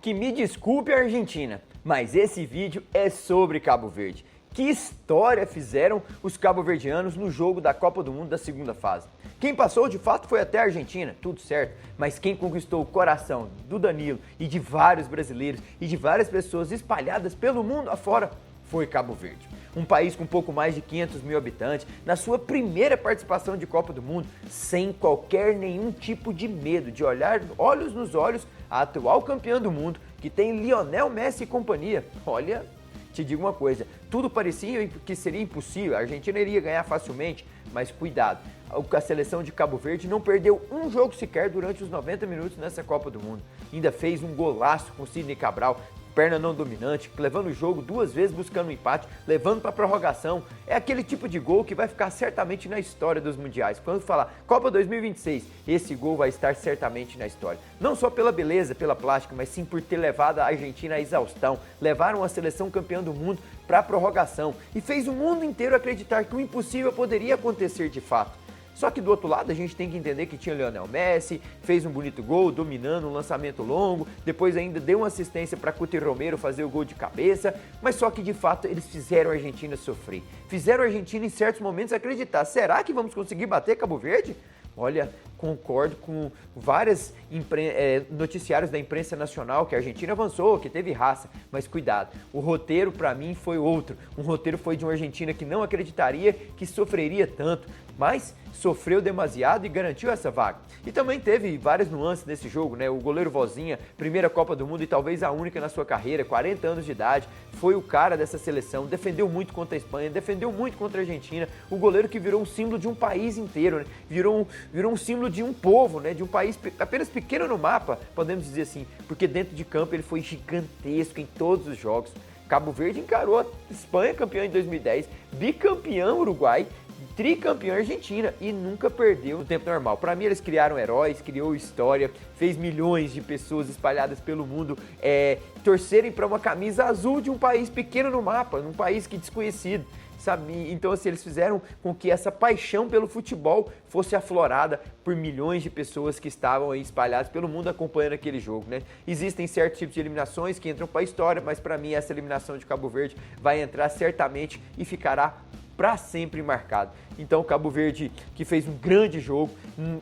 Que me desculpe a Argentina, mas esse vídeo é sobre Cabo Verde. Que história fizeram os cabo-verdianos no jogo da Copa do Mundo da segunda fase? Quem passou de fato foi até a Argentina, tudo certo, mas quem conquistou o coração do Danilo e de vários brasileiros e de várias pessoas espalhadas pelo mundo afora foi Cabo Verde. Um país com pouco mais de 500 mil habitantes, na sua primeira participação de Copa do Mundo, sem nenhum tipo de medo de olhar olhos nos olhos a atual campeã do mundo, que tem Lionel Messi e companhia. Olha, te digo uma coisa, tudo parecia que seria impossível, a Argentina iria ganhar facilmente, mas cuidado, a seleção de Cabo Verde não perdeu um jogo sequer durante os 90 minutos nessa Copa do Mundo. Ainda fez um golaço com Sidney Cabral, perna não dominante, levando o jogo duas vezes buscando um empate, levando para a prorrogação. É aquele tipo de gol que vai ficar certamente na história dos mundiais. Quando falar Copa 2026, esse gol vai estar certamente na história. Não só pela beleza, pela plástica, mas sim por ter levado a Argentina à exaustão. Levaram a seleção campeã do mundo para a prorrogação e fez o mundo inteiro acreditar que o impossível poderia acontecer de fato. Só que do outro lado a gente tem que entender que tinha Lionel Messi, fez um bonito gol, dominando um lançamento longo, depois ainda deu uma assistência para Cuti Romero fazer o gol de cabeça, mas só que de fato eles fizeram a Argentina sofrer. Fizeram a Argentina em certos momentos acreditar, será que vamos conseguir bater Cabo Verde? Olha, concordo com vários noticiários da imprensa nacional que a Argentina avançou, que teve raça, mas cuidado, o roteiro para mim foi outro. Um roteiro foi de uma Argentina que não acreditaria que sofreria tanto, mas sofreu demasiado e garantiu essa vaga. E também teve várias nuances nesse jogo, né? O goleiro Vozinha, primeira Copa do Mundo e talvez a única na sua carreira, 40 anos de idade, foi o cara dessa seleção, defendeu muito contra a Espanha, defendeu muito contra a Argentina, o goleiro que virou um símbolo de um país inteiro, né? Virou um símbolo de um povo, né? De um país apenas pequeno no mapa, podemos dizer assim, porque dentro de campo ele foi gigantesco em todos os jogos. Cabo Verde encarou a Espanha campeã em 2010, bicampeão Uruguai, tricampeão Argentina e nunca perdeu no tempo normal. Para mim eles criaram heróis, criou história, fez milhões de pessoas espalhadas pelo mundo torcerem para uma camisa azul de um país pequeno no mapa, num país que desconhecido. Sabe? Então assim, eles fizeram com que essa paixão pelo futebol fosse aflorada por milhões de pessoas que estavam aí espalhadas pelo mundo acompanhando aquele jogo, né? Existem certos tipos de eliminações que entram para a história, mas para mim essa eliminação de Cabo Verde vai entrar certamente e ficará para sempre marcado. Então Cabo Verde que fez um grande jogo,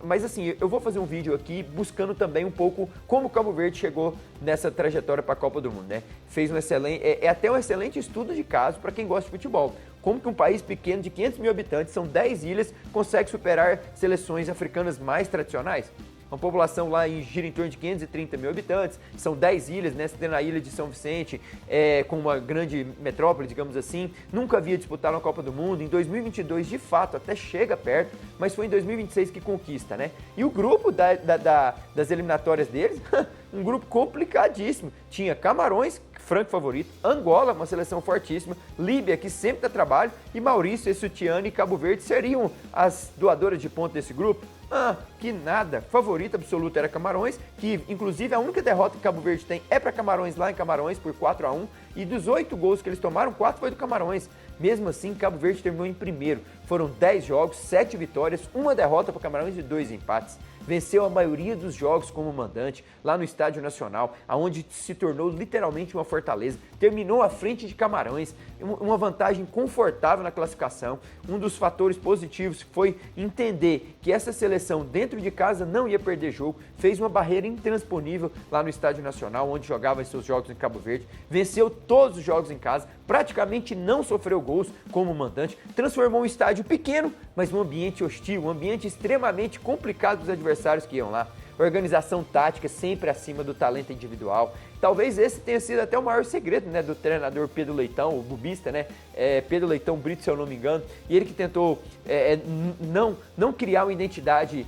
mas assim, eu vou fazer um vídeo aqui buscando também um pouco como o Cabo Verde chegou nessa trajetória para a Copa do Mundo, né? Fez um excelente, até um excelente estudo de caso para quem gosta de futebol. Como que um país pequeno de 500 mil habitantes, são 10 ilhas, consegue superar seleções africanas mais tradicionais? Uma população lá gira em torno de 530 mil habitantes, são 10 ilhas, né? Você tem a ilha de São Vicente, com uma grande metrópole, digamos assim, nunca havia disputado uma Copa do Mundo, em 2022 de fato até chega perto, mas foi em 2026 que conquista, né? E o grupo das eliminatórias deles, um grupo complicadíssimo, tinha Camarões, franco favorito, Angola, uma seleção fortíssima, Líbia, que sempre dá trabalho, e Maurício, Esutiano e Cabo Verde seriam as doadoras de ponto desse grupo? Que nada, favorito absoluto era Camarões, que inclusive a única derrota que Cabo Verde tem é para Camarões lá em Camarões por 4-1, e dos 8 gols que eles tomaram, 4 foi do Camarões. Mesmo assim, Cabo Verde terminou em primeiro. Foram 10 jogos, 7 vitórias, 1 derrota para Camarões e 2 empates. Venceu a maioria dos jogos como mandante lá no Estádio Nacional, onde se tornou literalmente uma fortaleza. Terminou à frente de Camarões, uma vantagem confortável na classificação. Um dos fatores positivos foi entender que essa seleção dentro de casa não ia perder jogo, fez uma barreira intransponível lá no Estádio Nacional, onde jogava seus jogos em Cabo Verde, venceu todos os jogos em casa, praticamente não sofreu gols como mandante, transformou um estádio pequeno, mas um ambiente hostil, um ambiente extremamente complicado para os adversários que iam lá. Organização tática sempre acima do talento individual. Talvez esse tenha sido até o maior segredo, né, do treinador Pedro Leitão, o bubista, né, Pedro Leitão Brito, se eu não me engano, e ele que tentou não criar uma identidade,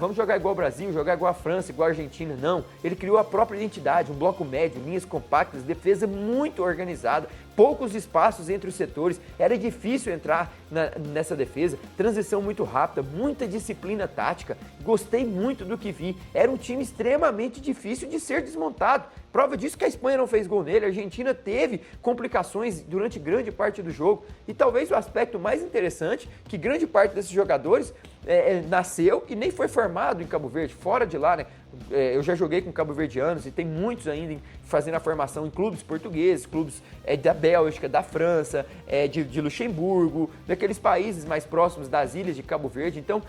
vamos jogar igual ao Brasil, jogar igual a França, igual a Argentina, não. Ele criou a própria identidade, um bloco médio, linhas compactas, defesa muito organizada, poucos espaços entre os setores, era difícil entrar nessa defesa, transição muito rápida, muita disciplina tática, gostei muito do que vi, era um time extremamente difícil de ser desmontado. Prova disso que a Espanha não fez gol nele, a Argentina teve complicações durante grande parte do jogo. E talvez o aspecto mais interessante, que grande parte desses jogadores nasceu e nem foi formado em Cabo Verde, fora de lá, né? Eu já joguei com cabo-verdianos e tem muitos ainda fazendo a formação em clubes portugueses, clubes da Bélgica, da França, de Luxemburgo, daqueles países mais próximos das ilhas de Cabo Verde. Então,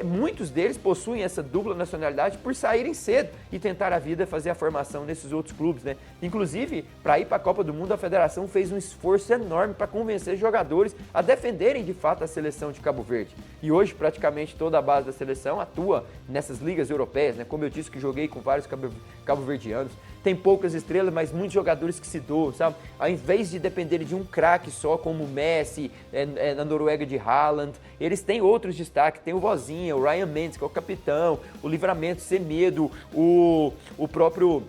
muitos deles possuem essa dupla nacionalidade por saírem cedo e tentar a vida, fazer a formação nesses outros clubes, né? Inclusive, para ir para a Copa do Mundo, a federação fez um esforço enorme para convencer jogadores a defenderem de fato a seleção de Cabo Verde. E hoje, praticamente toda a base da seleção atua nessas ligas europeias, né? Como eu disse que joguei com vários cabo-verdianos. Tem poucas estrelas, mas muitos jogadores que se doam, sabe? Ao invés de dependerem de um craque só, como o Messi, na Noruega de Haaland, eles têm outros destaques. Tem o Vozinha, o Ryan Mendes, que é o capitão, o Livramento, Semedo, o próprio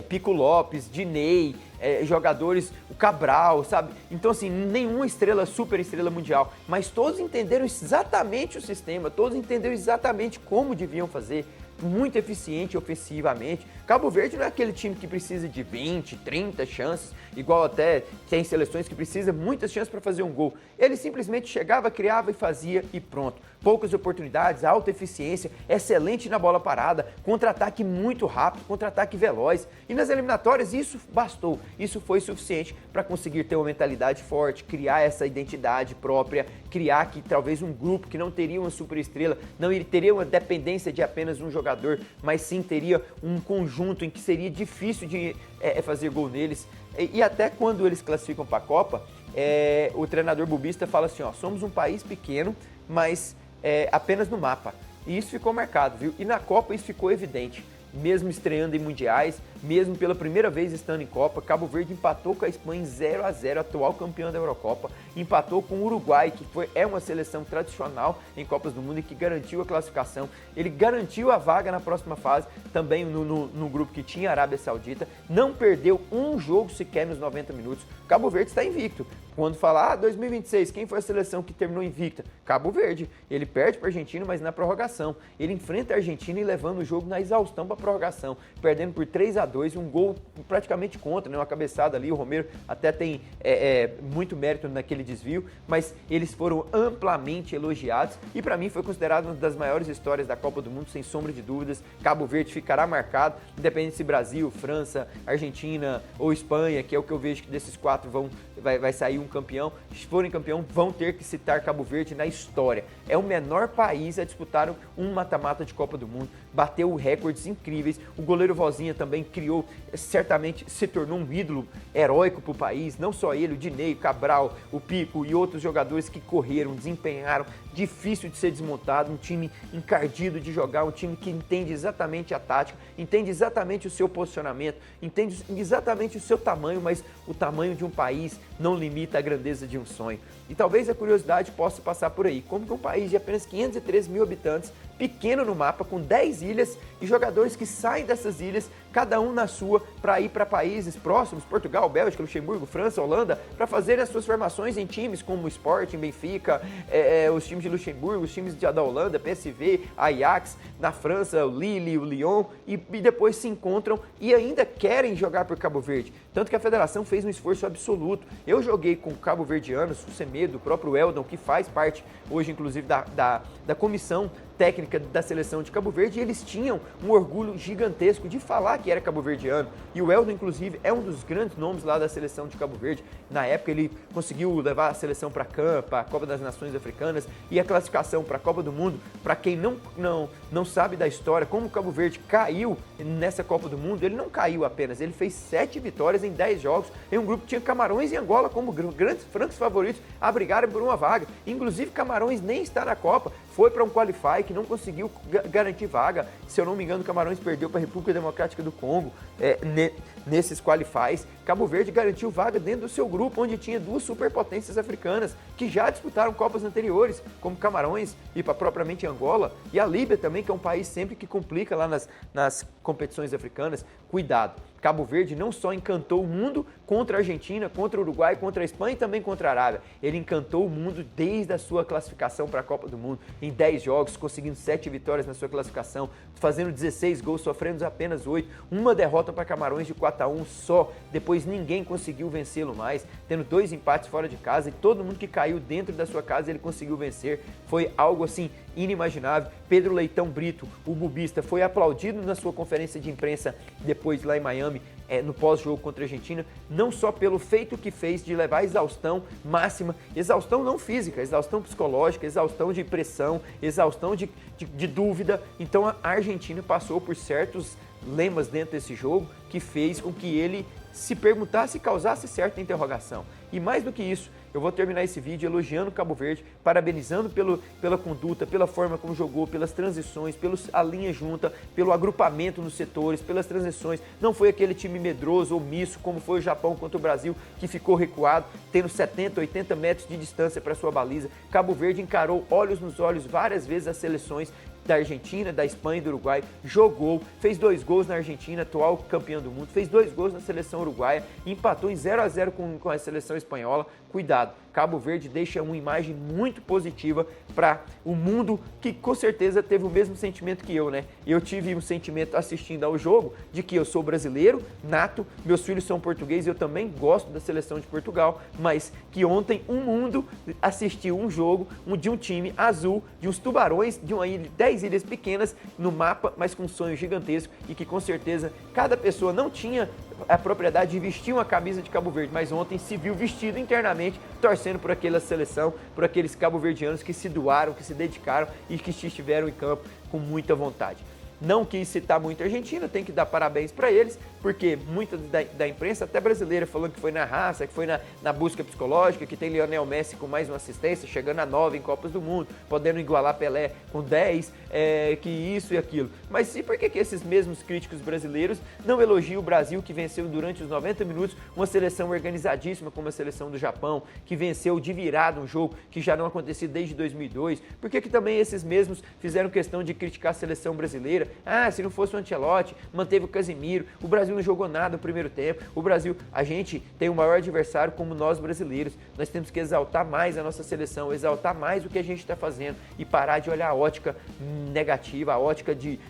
Pico Lopes, Diney, jogadores, o Cabral, sabe? Então, assim, nenhuma estrela, super estrela mundial, mas todos entenderam exatamente o sistema, todos entenderam exatamente como deviam fazer, muito eficiente ofensivamente. Cabo Verde não é aquele time que precisa de 20, 30 chances, igual até tem seleções que precisam muitas chances para fazer um gol. Ele simplesmente chegava, criava e fazia e pronto. Poucas oportunidades, alta eficiência, excelente na bola parada, contra-ataque muito rápido, contra-ataque veloz. E nas eliminatórias isso bastou, isso foi suficiente para conseguir ter uma mentalidade forte, criar essa identidade própria, criar que talvez um grupo que não teria uma superestrela, não teria uma dependência de apenas um jogador, mas sim teria um conjunto em que seria difícil de fazer gol neles. E até quando eles classificam para a Copa, o treinador bubista fala assim, ó, somos um país pequeno, mas apenas no mapa. E isso ficou marcado, viu? E na Copa isso ficou evidente. Mesmo estreando em mundiais, mesmo pela primeira vez estando em Copa, Cabo Verde empatou com a Espanha em 0-0, atual campeão da Eurocopa, empatou com o Uruguai, que é uma seleção tradicional em Copas do Mundo e que garantiu a classificação. Ele garantiu a vaga na próxima fase, também no grupo que tinha a Arábia Saudita, não perdeu um jogo sequer nos 90 minutos. Cabo Verde está invicto. Quando falar 2026, quem foi a seleção que terminou invicta? Cabo Verde. Ele perde para a Argentina, mas na prorrogação. Ele enfrenta a Argentina e levando o jogo na exaustão para a prorrogação, perdendo por 3-2, um gol praticamente contra, né? Uma cabeçada ali, o Romero até tem muito mérito naquele desvio, mas eles foram amplamente elogiados e para mim foi considerado uma das maiores histórias da Copa do Mundo, sem sombra de dúvidas. Cabo Verde ficará marcado, independente se Brasil, França, Argentina ou Espanha, que é o que eu vejo que desses quatro vai sair um campeão. Se forem campeão, vão ter que citar Cabo Verde na história. É o menor país a disputar um mata-mata de Copa do Mundo, bateu recordes incríveis. O goleiro Vozinha também criou, certamente se tornou um ídolo heróico para o país, não só ele, o Diney, o Cabral, o Pico e outros jogadores que correram, desempenharam, difícil de ser desmontado, um time encardido de jogar, um time que entende exatamente a tática, entende exatamente o seu posicionamento, entende exatamente o seu tamanho, mas o tamanho de um país não limita a grandeza de um sonho. E talvez a curiosidade possa passar por aí, como que um país de apenas 513 mil habitantes, pequeno no mapa, com 10 ilhas e jogadores que saem dessas ilhas, cada um na sua, para ir para países próximos, Portugal, Bélgica, Luxemburgo, França, Holanda, para fazer as suas formações em times como o Sporting, Benfica, os times de Luxemburgo, os times da Holanda, PSV, Ajax, na França, o Lille, o Lyon, e depois se encontram e ainda querem jogar por Cabo Verde. Tanto que a federação fez um esforço absoluto. Eu joguei com cabo-verdianos, o Semedo, o próprio Eldon, que faz parte hoje, inclusive, da comissão técnica da seleção de Cabo Verde, e eles tinham um orgulho gigantesco de falar que era cabo-verdiano. E o Eldon, inclusive, é um dos grandes nomes lá da seleção de Cabo Verde. Na época, ele conseguiu levar a seleção para a CAN, para a Copa das Nações Africanas, e a classificação para a Copa do Mundo. Para quem não sabe da história, como o Cabo Verde caiu nessa Copa do Mundo, ele não caiu apenas, ele fez 7 vitórias em 10 jogos, em um grupo que tinha Camarões e Angola como grandes francos favoritos a brigarem por uma vaga. Inclusive, Camarões nem está na Copa, foi para um qualify que não conseguiu garantir vaga. Se eu não me engano, Camarões perdeu para a República Democrática do Congo nesses qualifies. Cabo Verde garantiu vaga dentro do seu grupo, onde tinha duas superpotências africanas que já disputaram Copas anteriores, como Camarões e propriamente Angola, e a Líbia também, que é um país sempre que complica lá nas competições africanas. Cuidado, Cabo Verde não só encantou o mundo contra a Argentina, contra o Uruguai, contra a Espanha e também contra a Arábia. Ele encantou o mundo desde a sua classificação para a Copa do Mundo, em 10 jogos, conseguindo 7 vitórias na sua classificação, fazendo 16 gols, sofrendo apenas 8, uma derrota para Camarões de 4-1 só, depois ninguém conseguiu vencê-lo mais, tendo 2 empates fora de casa e todo mundo que caiu dentro da sua casa ele conseguiu vencer. Foi algo assim inimaginável. Pedro Leitão Brito, o bubista, foi aplaudido na sua conferência de imprensa depois lá em Miami, no pós-jogo contra a Argentina, não só pelo feito que fez de levar a exaustão máxima, exaustão não física, exaustão psicológica, exaustão de pressão, exaustão de dúvida. Então a Argentina passou por certos lemas dentro desse jogo que fez com que ele se perguntasse e causasse certa interrogação. E mais do que isso, eu vou terminar esse vídeo elogiando o Cabo Verde, parabenizando pela conduta, pela forma como jogou, pelas transições, a linha junta, pelo agrupamento nos setores, pelas transições. Não foi aquele time medroso, omisso, como foi o Japão contra o Brasil, que ficou recuado, tendo 70, 80 metros de distância para sua baliza. Cabo Verde encarou olhos nos olhos várias vezes as seleções da Argentina, da Espanha e do Uruguai, jogou, fez 2 gols na Argentina, atual campeã do mundo, fez 2 gols na seleção uruguaia, empatou em 0-0 com a seleção espanhola. Cuidado, Cabo Verde deixa uma imagem muito positiva para o mundo, que com certeza teve o mesmo sentimento que eu, né? Eu tive um sentimento assistindo ao jogo de que eu sou brasileiro, nato, meus filhos são portugueses, eu também gosto da seleção de Portugal, mas que ontem o mundo assistiu um jogo de um time azul, de uns tubarões, de uma ilha, 10 ilhas pequenas no mapa, mas com um sonho gigantesco, e que com certeza cada pessoa não tinha a propriedade de vestir uma camisa de Cabo Verde, mas ontem se viu vestido internamente, torcendo por aquela seleção, por aqueles cabo-verdianos que se doaram, que se dedicaram e que estiveram em campo com muita vontade. Não quis citar muito a Argentina, tem que dar parabéns para eles, porque muita da imprensa, até brasileira, falando que foi na raça, que foi na busca psicológica, que tem Lionel Messi com mais uma assistência, chegando a 9 em Copas do Mundo, podendo igualar Pelé com 10, que isso e aquilo. Mas e por que esses mesmos críticos brasileiros não elogiam o Brasil, que venceu durante os 90 minutos uma seleção organizadíssima como a seleção do Japão, que venceu de virada um jogo que já não acontecia desde 2002? Por que também esses mesmos fizeram questão de criticar a seleção brasileira? Ah, se não fosse o Ancelotti, manteve o Casemiro, o Brasil não jogou nada no primeiro tempo, o Brasil, a gente tem o maior adversário como nós brasileiros, nós temos que exaltar mais a nossa seleção, exaltar mais o que a gente está fazendo e parar de olhar a ótica negativa, a ótica de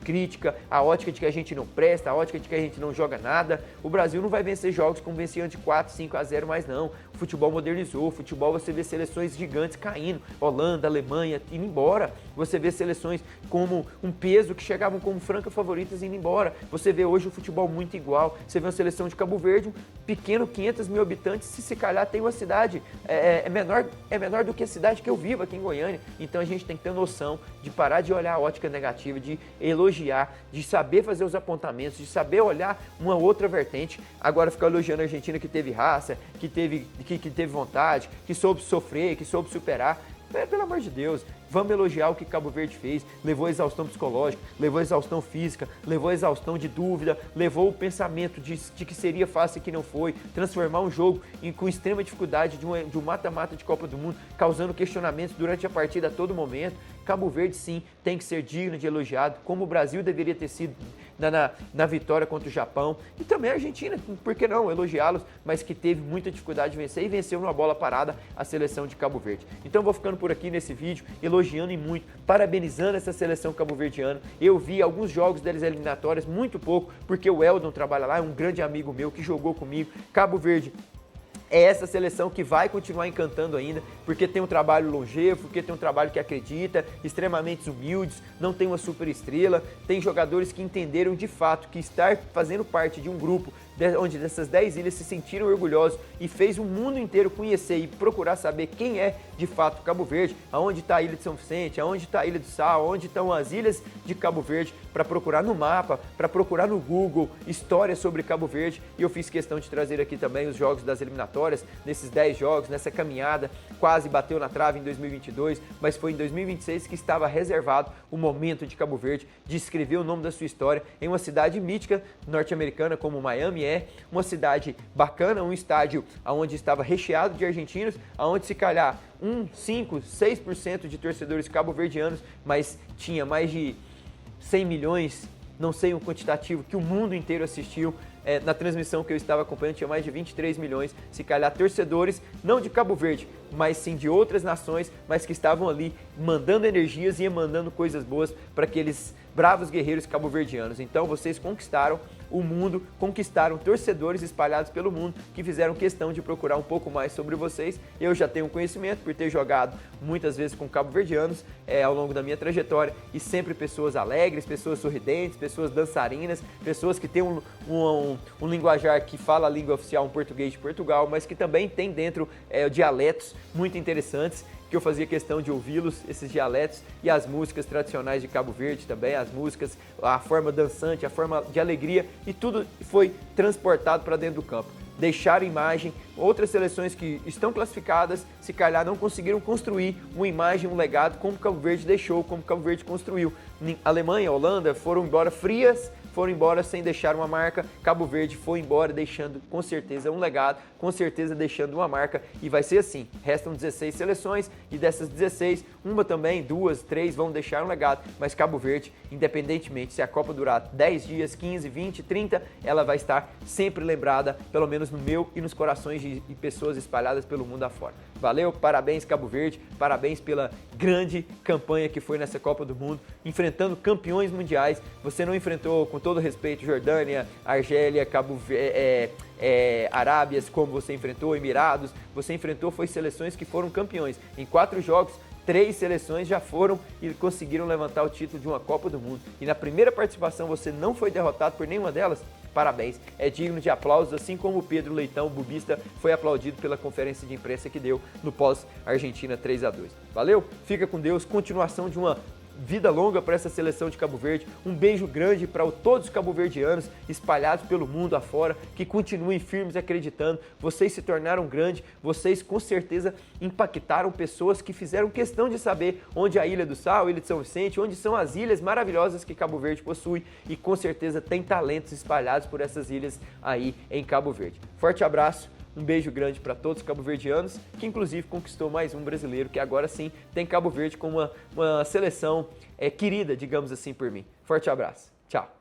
crítica, a ótica de que a gente não presta, a ótica de que a gente não joga nada. O Brasil não vai vencer jogos como vencia de 4, 5-0 mais não. O futebol modernizou, o futebol você vê seleções gigantes caindo, Holanda, Alemanha, indo embora. Você vê seleções como um peso que chegavam como francas favoritas indo embora. Você vê hoje o futebol muito igual. Você vê uma seleção de Cabo Verde, um pequeno, 500 mil habitantes, se calhar tem uma cidade, é menor do que a cidade que eu vivo aqui em Goiânia. Então a gente tem que ter noção de parar de olhar a ótica negativa, de elogiar, de saber fazer os apontamentos, de saber olhar uma outra vertente. Agora ficar elogiando a Argentina que teve raça, que teve vontade, que soube sofrer, que soube superar. Pelo amor de Deus, vamos elogiar o que Cabo Verde fez. Levou a exaustão psicológica, levou a exaustão física, levou a exaustão de dúvida, levou o pensamento de que seria fácil e que não foi, transformar um jogo com extrema dificuldade de um mata-mata de Copa do Mundo, causando questionamentos durante a partida a todo momento. Cabo Verde, sim, tem que ser digno de elogiado, como o Brasil deveria ter sido na vitória contra o Japão. E também a Argentina, por que não elogiá-los, mas que teve muita dificuldade de vencer e venceu numa bola parada a seleção de Cabo Verde. Então vou ficando por aqui nesse vídeo, elogiando e muito, parabenizando essa seleção cabo-verdiana. Eu vi alguns jogos deles eliminatórias, muito pouco, porque o Eldon trabalha lá, é um grande amigo meu que jogou comigo. Cabo Verde é essa seleção que vai continuar encantando ainda, porque tem um trabalho longevo, porque tem um trabalho que acredita, extremamente humildes, não tem uma super estrela, tem jogadores que entenderam de fato que estar fazendo parte de um grupo onde dessas 10 ilhas se sentiram orgulhosos e fez o mundo inteiro conhecer e procurar saber quem é de fato Cabo Verde, aonde está a Ilha de São Vicente, aonde está a Ilha do Sal, onde estão as ilhas de Cabo Verde, para procurar no mapa, para procurar no Google histórias sobre Cabo Verde. E eu fiz questão de trazer aqui também os jogos das eliminatórias, nesses 10 jogos, nessa caminhada, quase bateu na trave em 2022, mas foi em 2026 que estava reservado o momento de Cabo Verde de escrever o nome da sua história em uma cidade mítica norte-americana como Miami. Uma cidade bacana, um estádio onde estava recheado de argentinos, onde se calhar 5, 6% de torcedores cabo-verdianos, mas tinha mais de 100 milhões não sei um quantitativo que o mundo inteiro assistiu. Na transmissão que eu estava acompanhando tinha mais de 23 milhões, se calhar torcedores, não de Cabo Verde, mas sim de outras nações, mas que estavam ali mandando energias e emanando coisas boas para aqueles bravos guerreiros cabo-verdianos. Então vocês conquistaram o mundo, conquistaram torcedores espalhados pelo mundo que fizeram questão de procurar um pouco mais sobre vocês. Eu já tenho conhecimento por ter jogado muitas vezes com cabo-verdianos ao longo da minha trajetória, e sempre pessoas alegres, pessoas sorridentes, pessoas dançarinas, pessoas que têm um linguajar que fala a língua oficial, um português de Portugal, mas que também tem dentro dialetos muito interessantes, que eu fazia questão de ouvi-los, esses dialetos, e as músicas tradicionais de Cabo Verde também, as músicas, a forma dançante, a forma de alegria, e tudo foi transportado para dentro do campo. Deixaram imagem, outras seleções que estão classificadas, se calhar não conseguiram construir uma imagem, um legado como Cabo Verde deixou, como Cabo Verde construiu. Alemanha, Holanda foram embora frias, foram embora sem deixar uma marca. Cabo Verde foi embora deixando com certeza um legado, com certeza deixando uma marca, e vai ser assim. Restam 16 seleções e dessas 16, uma também, 2, 3 vão deixar um legado, mas Cabo Verde, independentemente se a Copa durar 10 dias, 15, 20, 30, ela vai estar sempre lembrada, pelo menos no meu e nos corações de pessoas espalhadas pelo mundo afora. Valeu, parabéns Cabo Verde, parabéns pela grande campanha que foi nessa Copa do Mundo, enfrentando campeões mundiais. Você não enfrentou, com todo respeito, Jordânia, Argélia, Arábias, como você enfrentou, Emirados. Você enfrentou foi seleções que foram campeões. Em 4 jogos, 3 seleções já foram e conseguiram levantar o título de uma Copa do Mundo. E na primeira participação você não foi derrotado por nenhuma delas. Parabéns, é digno de aplausos, assim como o Pedro Leitão, o bubista, foi aplaudido pela conferência de imprensa que deu no pós-Argentina 3-2. Valeu? Fica com Deus, continuação de uma vida longa para essa seleção de Cabo Verde. Um beijo grande para todos os cabo-verdianos espalhados pelo mundo afora, que continuem firmes acreditando. Vocês se tornaram grandes, vocês com certeza impactaram pessoas que fizeram questão de saber onde a Ilha do Sal, Ilha de São Vicente, onde são as ilhas maravilhosas que Cabo Verde possui, e com certeza tem talentos espalhados por essas ilhas aí em Cabo Verde. Forte abraço. Um beijo grande para todos os cabo-verdianos, que inclusive conquistou mais um brasileiro, que agora sim tem Cabo Verde como uma seleção querida, digamos assim, por mim. Forte abraço. Tchau.